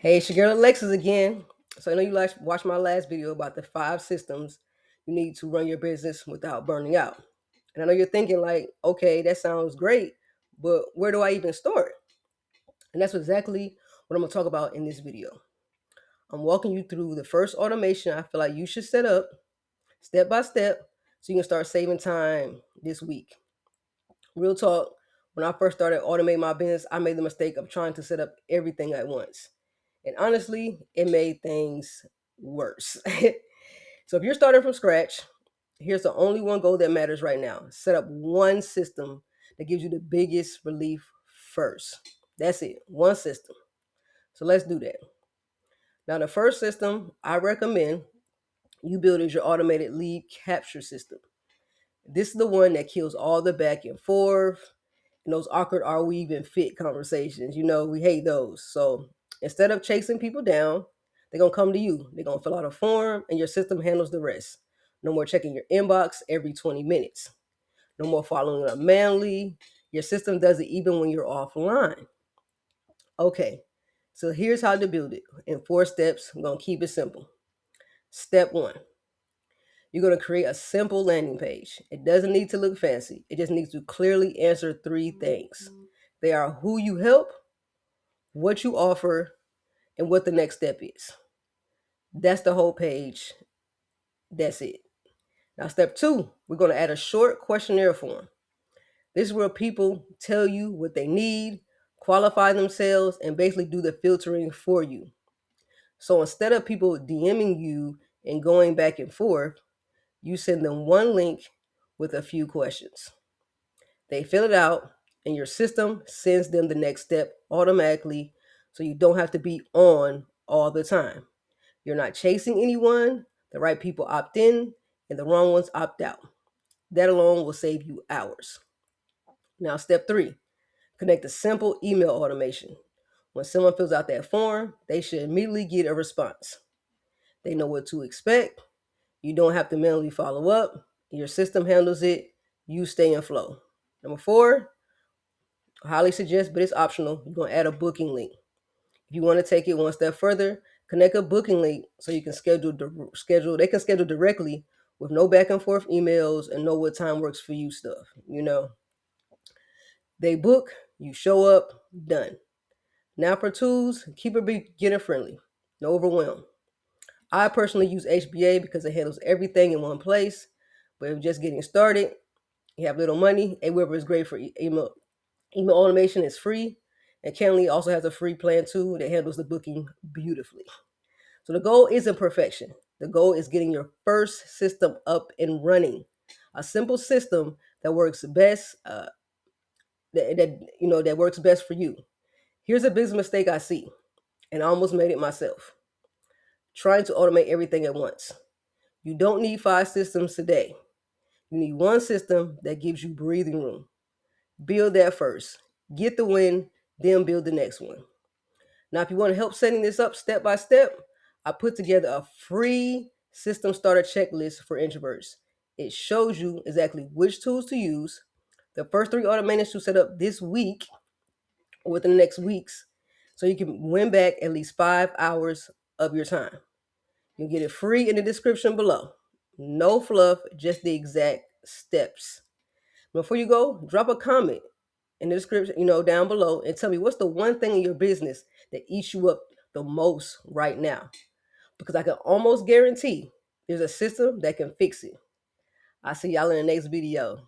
Hey, it's your girl Alexis again. So I know you watched my last video about the 5 systems you need to run your business without burning out. And I know you're thinking like, okay, that sounds great, but where do I even start? And that's exactly what I'm gonna talk about in this video. I'm walking you through the first automation I feel like you should set up step by step so you can start saving time this week. Real talk, when I first started automating my business, I made the mistake of trying to set up everything at once. And honestly, it made things worse. So if you're starting from scratch, here's the only one goal that matters right now. Set up one system that gives you the biggest relief first. That's it, one system. So let's do that. Now, the first system I recommend you build is your automated lead capture system. This is the one that kills all the back and forth and those awkward "are we even fit" conversations. We hate those. So instead of chasing people down, they're gonna come to you. They're gonna fill out a form and your system handles the rest. No more checking your inbox every 20 minutes. No more following up manually. Your system does it even when you're offline. Okay, so here's how to build it in 4 steps. I'm gonna keep it simple. Step one, you're going to create a simple landing page. It doesn't need to look fancy. It just needs to clearly answer 3 things. They are who you help, what you offer, and what the next step is. That's the whole page. That's it. Now, step two, we're going to add a short questionnaire form. This is where people tell you what they need, qualify themselves, and basically do the filtering for you. So instead of people DMing you and going back and forth, you send them one link with a few questions. They fill it out, and your system sends them the next step automatically, so you don't have to be on all the time. You're not chasing anyone. The right people opt in, and the wrong ones opt out. That alone will save you hours. Now, step three, connect a simple email automation. When someone fills out that form, they should immediately get a response. They know what to expect. You don't have to manually follow up. Your system handles it. You stay in flow. Number four, I highly suggest, but it's optional. You're going to add a booking link. If you want to take it one step further, connect a booking link so you can schedule. They can schedule directly with no back and forth emails and know what time works for you stuff. They book, you show up, done. Now for tools, keep it beginner friendly. No overwhelm. I personally use HBA because it handles everything in one place. But if you're just getting started, you have little money, Aweber is great for email. Email automation is free, and Calendly also has a free plan too that handles the booking beautifully. So the goal isn't perfection. The goal is getting your first system up and running. A simple system that works best, that works best for you. Here's a business mistake I see, and I almost made it myself. Trying to automate everything at once. You don't need 5 systems today. You need one system that gives you breathing room. Build that first. Get the win, then build the next one. Now, if you want to help setting this up step by step, I put together a free system starter checklist for introverts. It shows you exactly which tools to use, the first 3 automations to set up this week or within the next weeks, so you can win back at least 5 hours of your time. You'll get it free in the description below. No fluff, just the exact steps. Before you go, drop a comment in the description, down below, and tell me what's the one thing in your business that eats you up the most right now. Because I can almost guarantee there's a system that can fix it. I'll see y'all in the next video.